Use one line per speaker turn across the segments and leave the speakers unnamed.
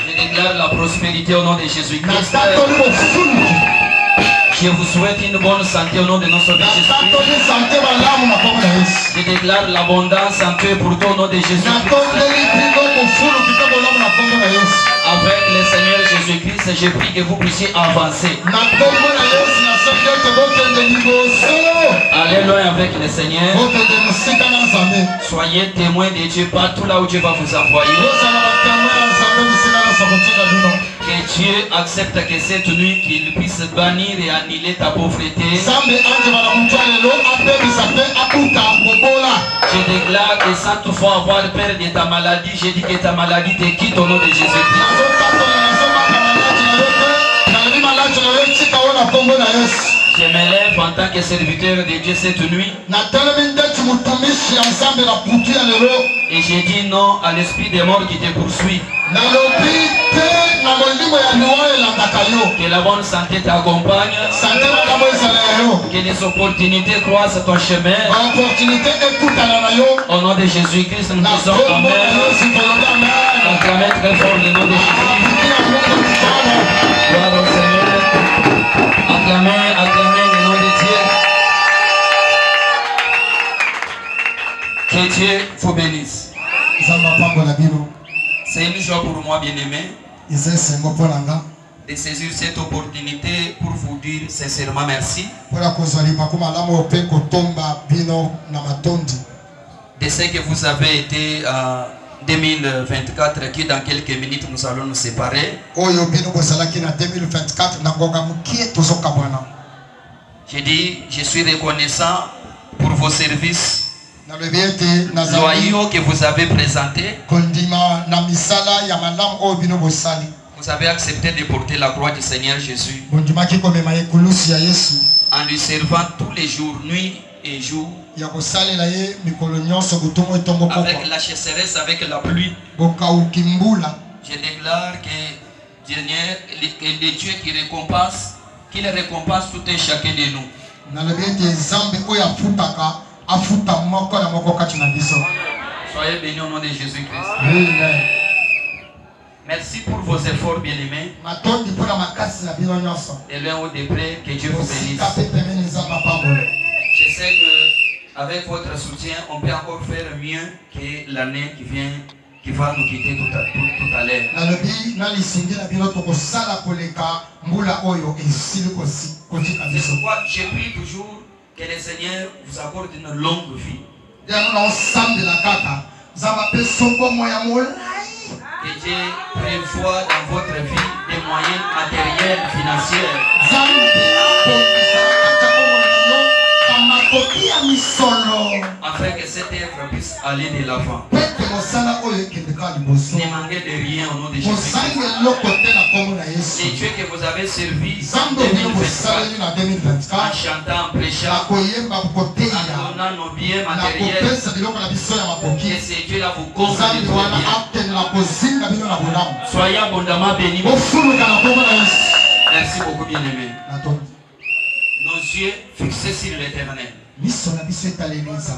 Je déclare la prospérité au nom de Jésus-Christ. Je vous souhaite une bonne santé au nom de notre Sauveur Jésus-Christ. Je déclare l'abondance en Dieu pour toi au nom de Jésus-Christ. Avec le Seigneur Jésus-Christ, je prie que vous puissiez avancer. Allez loin avec le Seigneur. Soyez témoins de Dieu partout là où Dieu va vous envoyer. Que Dieu accepte que cette nuit qu'il puisse bannir et annihiler ta pauvreté. Je déclare que sans toutefois avoir peur de ta maladie, je dis que ta maladie te quitte au nom de Jésus-Christ. Je m'élève en tant que serviteur de Dieu cette nuit. Et j'ai dit non à l'esprit des morts qui te poursuit. Que la bonne santé t'accompagne. Que les opportunités croisent ton chemin. Au nom de Jésus-Christ, nous disons Amen. Acclamez très fort le nom de Jésus. Gloire au Seigneur. Acclamez le nom de Dieu. Que Dieu vous bénisse. C'est une joie pour moi, bien-aimé, de saisir cette opportunité pour vous dire sincèrement merci de ce que vous avez été en 2024, qui dans quelques minutes nous allons nous séparer. J'ai dit, je suis reconnaissant pour vos services loyaux que vous avez présentés. Vous avez accepté de porter la croix du Seigneur Jésus en lui servant tous les jours, nuit et jour, avec la sécheresse, avec la pluie. Je déclare que le Dieu qui récompense, qu'il récompense tout un chacun de nous. Soyez bénis au nom de Jésus-Christ. Merci pour vos efforts, bien-aimés. Et loin ou de près, que Dieu vous bénisse. Je sais qu'avec votre soutien, on peut encore faire mieux que l'année qui va nous quitter tout à l'heure. C'est pourquoi je prie toujours que le Seigneur vous accorde une longue vie. Que Dieu prévoit dans votre vie des moyens matériels, financiers. Afin que cette œuvre puisse aller de l'avant. Ne manquez de rien au nom de Jésus. Les dieux que vous avez servis en 2024, en chantant, en prêchant, en donnant nos biens matériels, que ces dieux-là vous comblent de tout bien. Soyez abondamment bénis. Merci beaucoup, bien-aimés. Nos yeux fixés sur l'éternel.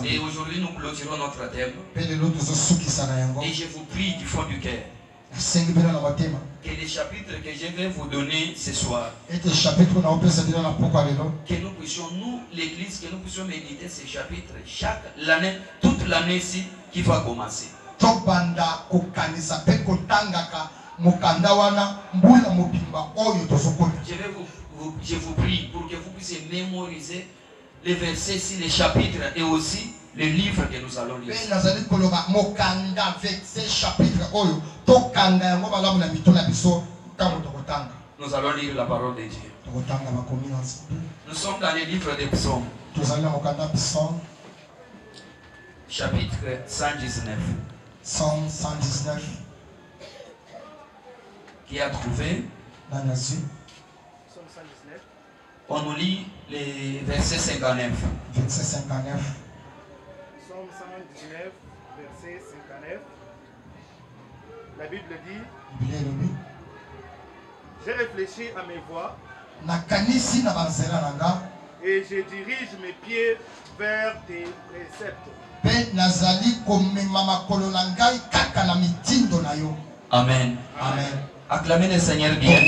Et aujourd'hui nous clôturons notre thème. Et je vous prie du fond du cœur que les chapitres que je vais vous donner ce soir, que nous puissions, nous l'église, que nous puissions méditer ces chapitres chaque année, toute l'année ici qui va commencer. Je vous prie pour que vous puissiez mémoriser les versets ici, les chapitres et aussi les livres que nous allons lire. Nous allons lire la parole de Dieu. Nous sommes dans les livres des psaumes. Chapitre 119.
Psaume 119.
Qui a trouvé? On nous lit les versets 59.
Verset 59.
Psaume 119, verset 59. La Bible dit: j'ai réfléchi à mes voies et je dirige mes pieds vers tes préceptes.
Amen.
Amen.
Acclamez le Seigneur bien.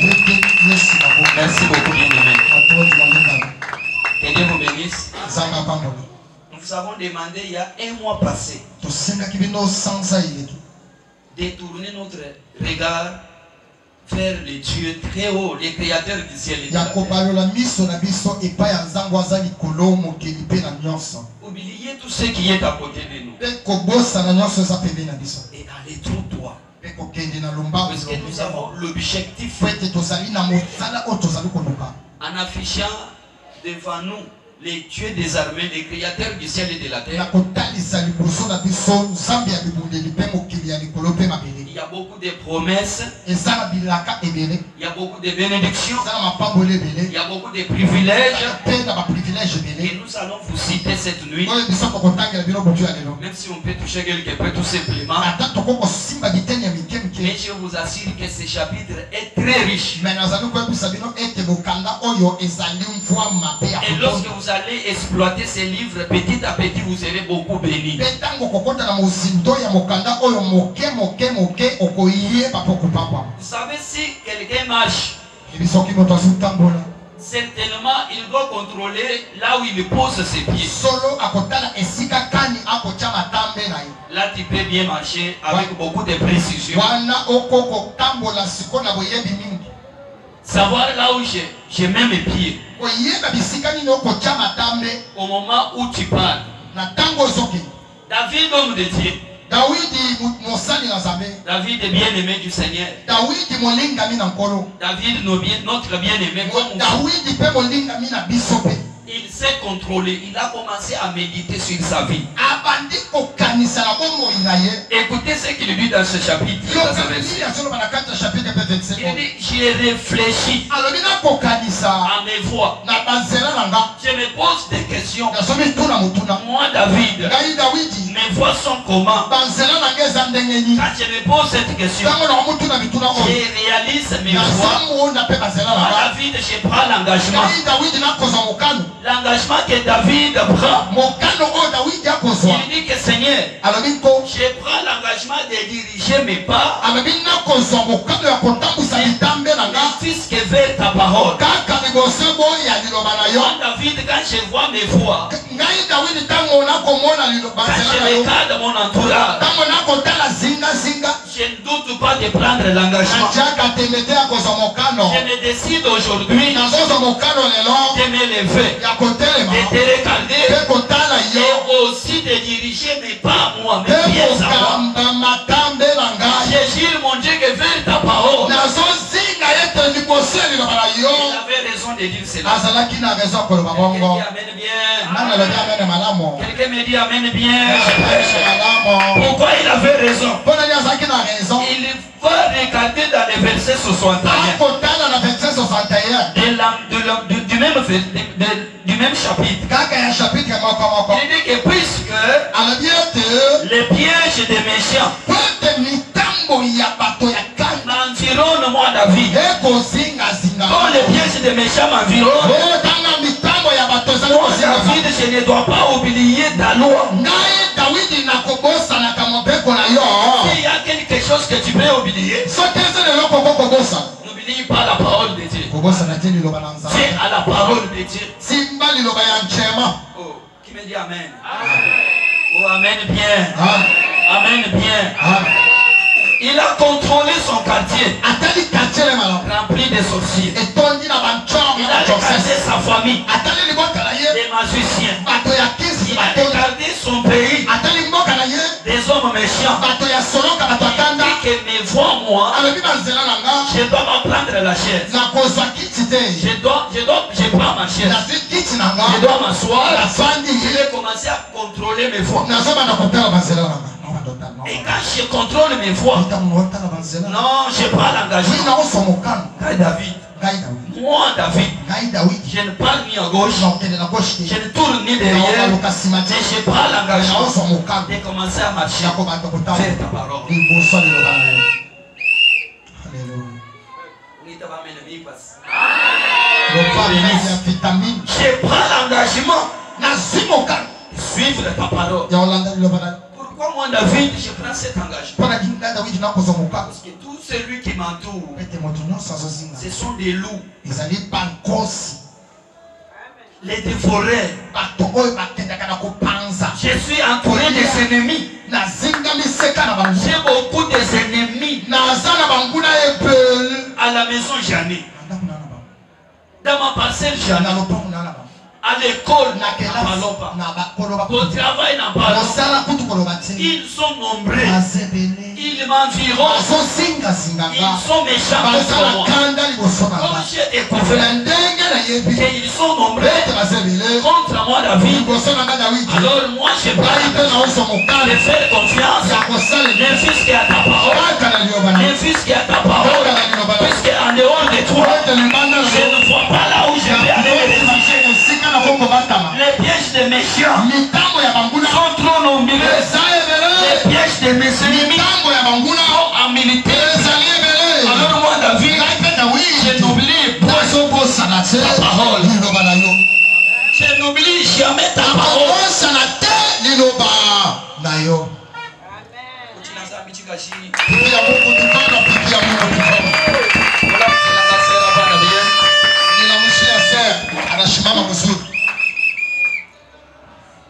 Merci beaucoup, bien-aimé. Que Dieu vous bénisse. Nous vous avons demandé il y a un mois passé de tourner notre regard vers le Dieu très haut, le créateur du ciel et de la terre. Oubliez tout ce qui est à côté de nous. Et allez-toi. Parce que nous avons l'objectif en affichant devant nous les dieux des armées, les créateurs du ciel et de la terre. Il y a beaucoup de promesses, il y a beaucoup de bénédictions, il y a beaucoup de privilèges. Et nous allons vous citer cette nuit. Même si on peut toucher quelque peu tout simplement. Mais je vous assure que ce chapitre est très riche. Et lorsque vous allez exploiter ces livres, petit à petit, vous serez beaucoup bénis. Vous savez, si quelqu'un marche, certainement il doit contrôler là où il pose ses pieds. Là tu peux bien marcher avec beaucoup de précision. Savoir là où je mets mes pieds. Au moment où tu parles. David, homme de Dieu. David est bien-aimé du Seigneur. David, notre bien-aimé. Il s'est contrôlé. Il a commencé à méditer sur sa vie. Écoutez ce qu'il dit dans ce chapitre. Il dit, j'ai réfléchi à mes voix. Je me pose des questions. Moi, David, mes voix sont comment? Quand je me pose cette question, je réalise mes voix. Moi, David, je prends l'engagement. L'engagement que David prend, il dit que Seigneur, je prends l'engagement de diriger mes pas puisque vers ta parole. Moi, David, quand je vois mes voix, quand je regarde mon entourage, je ne doute pas de prendre l'engagement. Je me décide aujourd'hui de me lever, de te regarder et aussi de diriger mes pas à moi, mes pieds à moi. Je jure mon Dieu que vers ta parole, il avait raison de dire cela. Quelqu'un me dit amen bien. Pourquoi il avait raison? Il faut regarder dans les versets 61 du même chapitre. Il dit que puisque les pièges des méchants m'environnent, moi David, quand les pièges des méchants m'environnent, moi David, je ne dois pas oublier ta loi. S'il y a quelque chose que tu peux oublier, n'oublie pas la parole de Dieu. C'est à la parole de Dieu. Oh, qui me dit amen? Oh, amen bien. Amen bien. Il a contrôlé son quartier, rempli de sorciers. Il a regardé sa famille, des magiciens. Il a regardé son pays, des hommes méchants. Il dit que mes voix, moi, je dois m'apprendre la chaise. Je prends ma chaise. Je dois m'asseoir. Je vais commencer à contrôler mes voix. Et quand je contrôle mes voix, non, je prends l'engagement. David, moi David, je ne parle ni à gauche, je ne tourne ni derrière, mais je prends l'engagement de commencer à marcher vers ta parole. Je prends l'engagement de suivre ta parole. Pourquoi moi moi David, je prends cet engagement. Parce que tout celui qui m'entoure, ce sont des loups. Les dévoreurs. Je suis entouré des ennemis. J'ai beaucoup d'ennemis. À la maison, j'en ai. Dans ma parcelle, j'en ai. À l'école, au travail, ils sont nombreux. Ils m'environnent. Ils sont méchants contre moi. Comme j'ai découvert qu'ils sont nombreux contre moi, David, alors moi je peux te faire confiance. N'infusque à ta parole. N'infusque à ta parole. Puisque en dehors de toi, je ne vois pas là où je vais aller. Les pièges de méchants sont trop nombreux. Les pièges de mes ennemis sont en militaire. Alors moi, David, je n'oublie pas ta parole. Je n'oublie jamais ta parole.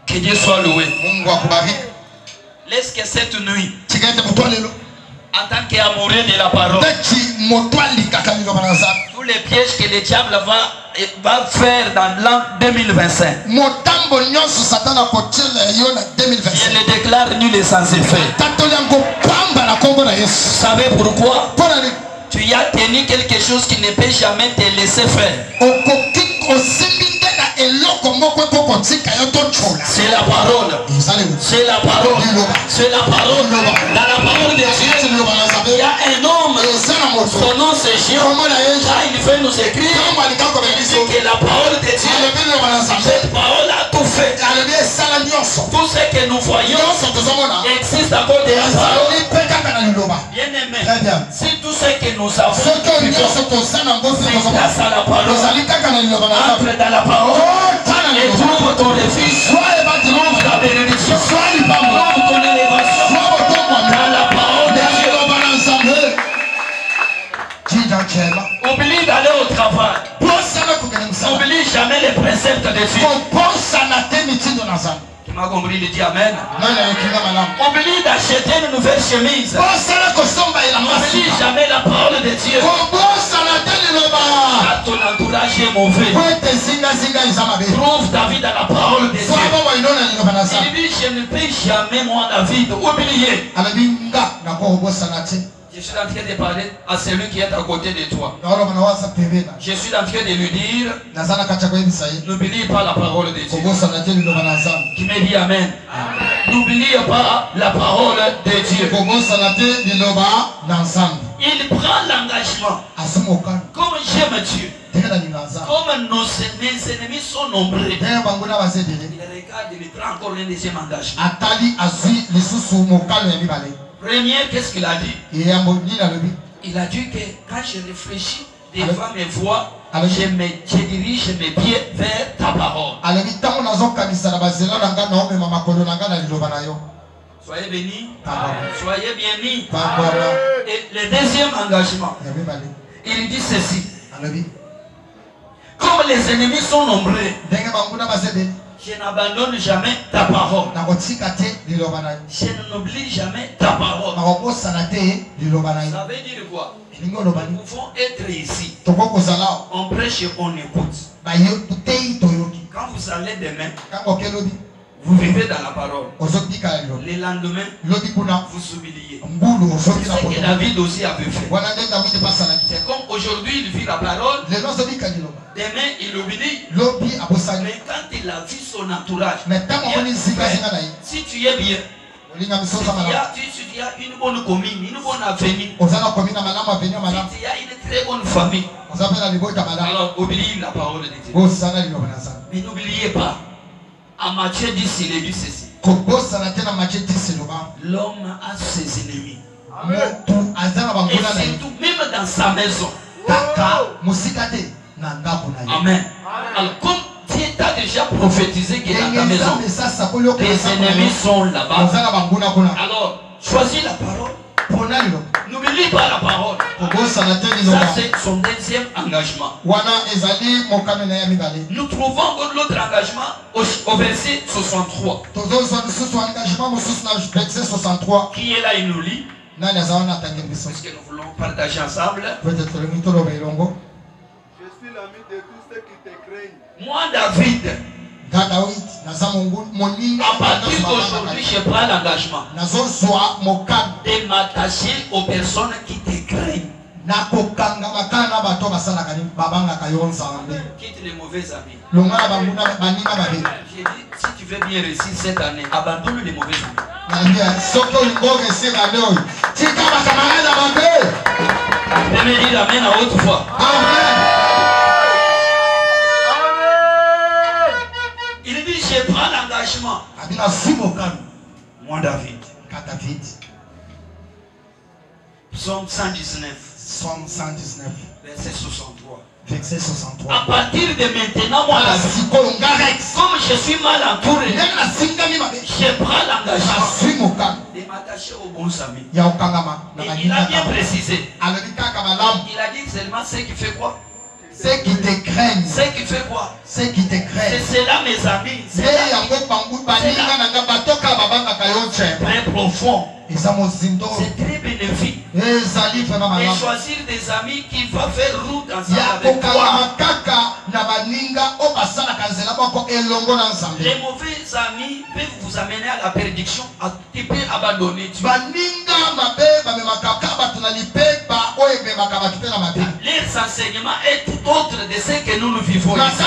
Que Dieu soit loué. Laisse que cette nuit, en tant qu'amoureux de la parole, tous les pièges que le diable va faire dans l'an 2025, je les déclare nul et sans effet. Vous savez pourquoi? Tu y as tenu quelque chose qui ne peut jamais te laisser faire. C'est la parole. C'est la parole. C'est la parole. Dans la parole de Dieu, il y a un homme. Son nom c'est Jean. Il fait nous écrire. Il dit que la parole de Dieu, cette parole a tout fait. Tout ce que nous voyons existe à cause de la parole. Bien aimé, si tout ce que nous avons c'est grâce à la parole, entre dans la parole et trouve ton refuge, trouve ta bénédiction, trouve ton élévation dans la parole de Dieu. Oublie d'aller au travail. N'oublie jamais les préceptes de Dieu. Tu m'as compris, il dit Amen. Oublie d'acheter une nouvelle chemise. N'oublie jamais la parole de Dieu. Quand ton entourage est mauvais, trouve David dans la parole de Dieu. Il dit, je ne peux jamais, moi David, oublier. Je suis en train de parler à celui qui est à côté de toi. Je suis en train de lui dire, n'oublie pas la parole de Dieu. Qui me dit Amen. N'oublie pas la parole de Dieu. Il prend l'engagement. Comme j'aime Dieu, comme mes ennemis sont nombreux, il regarde, il prend encore un deuxième engagement. Premier, qu'est-ce qu'il a dit? Il a dit que quand je réfléchis devant mes voix, je dirige mes pieds vers ta parole. Soyez bénis. Soyez bien mis. Et le deuxième engagement, il dit ceci. Comme les ennemis sont nombreux, je n'abandonne jamais ta parole. Je n'oublie jamais ta parole. Ça veut dire quoi? Nous pouvons être ici. On prêche et on écoute. Quand vous allez demain, vous vivez dans la parole. Le lendemain, vous oubliez. C'est ce que David aussi avait fait. C'est comme aujourd'hui il vit la parole. Demain il oublie. Mais quand il a vu son entourage, si tu es bien, si tu as une bonne commune, une bonne avenue, si tu as une très bonne famille, alors oublie la parole de Dieu. Mais n'oubliez pas, à Matthieu 10, il est dit ceci. L'homme a ses ennemis. Et surtout, même dans sa maison. Amen. Alors, comme Dieu tu as déjà prophétisé qu'il est dans ta maison, tes ennemis sont là-bas. Alors, choisis la parole. N'oublie pas la parole. Ça, c'est son deuxième engagement. Nous trouvons l'autre engagement au verset 63. Qui est là, il nous lit. Parce que nous voulons partager ensemble.
Je suis l'ami de tous ceux qui te craignent.
Moi, David, à partir d'aujourd'hui, je prends l'engagement de m'attacher aux personnes qui te craignent. Quitte les mauvais amis. J'ai dit, si tu veux bien réussir cette année, abandonne les mauvais amis. Je me dis amen à haute voix. Il dit, je prends l'engagement. Moi, David. Psaume 119. Verset 63. À partir de maintenant, moi, comme je suis mal entouré, je prends l'engagement de m'attacher aux bons amis. Et il a bien précisé. Il a dit seulement ceux qui fait quoi?
Ceux qui te craignent.
Ceux qui fait quoi?
Ceux qui te craignent.
C'est là mes amis. C'est très profond. C'est très bénéfique. Et choisir des amis qui vont faire route ensemble avec toi. Les mauvais amis peuvent vous amener à la perdition. Tu peux abandonner Dieu. Leurs enseignements est tout autre de ce que nous vivons ici.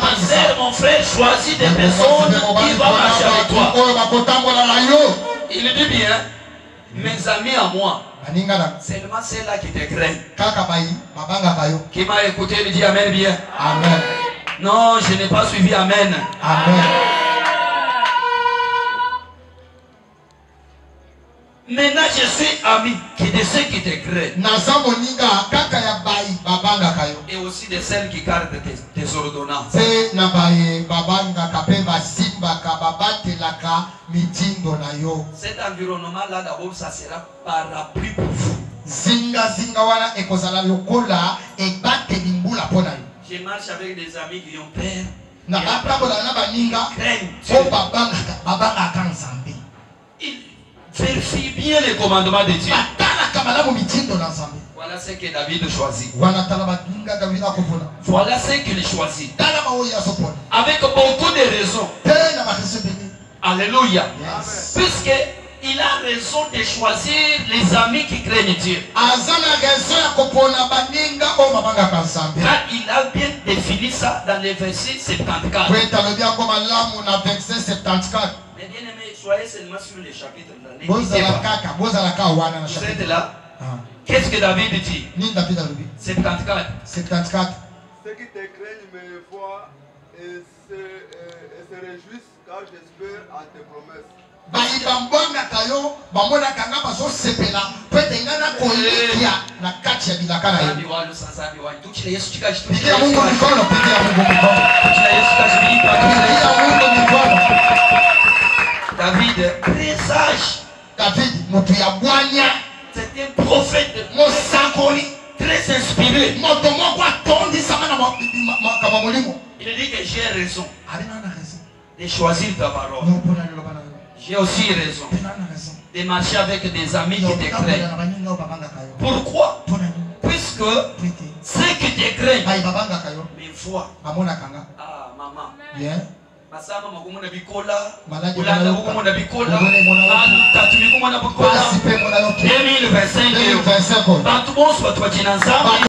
Ma sœur, mon frère, choisis des personnes qui vont marcher avec toi. Il dit bien, mes amis à moi, seulement ceux-là qui te craignent. Qui m'a écouté, il dit amen bien.
Amen.
Non, je n'ai pas suivi amen.
Amen.
Maintenant, je suis ami de ceux qui te craignent. Et aussi de celles qui gardent tes ordonnances. Cet environnement-là, d'abord, ça sera parapluie pour vous. Je marche avec des amis qui ont peur. Ils vérifient bien les commandements de Dieu. Voilà ce que David choisit. Voilà ce qu'il choisit. Avec beaucoup de raisons. Alléluia. Puisque il a raison de choisir les amis qui craignent Dieu. Car il a bien défini ça dans le verset 74. Mais bien aimé, soyez seulement sur le chapitre là. Vous êtes là. Qu'est-ce que David dit? 74.
Ceux qui te craignent me voient et se réjouissent car j'espère à tes promesses.
David, présage.
David,
c'est un prophète très inspiré. Il dit que j'ai raison de choisir ta parole. J'ai aussi raison de marcher avec des amis qui te craignent. Pourquoi? Puisque ceux qui te craignent me voient. Ah, maman. Masama makumuna bikola, ulanda hukumuna bikola, tatumi kumuna bikola, 2025. Bantu bonso watu wajinanzama.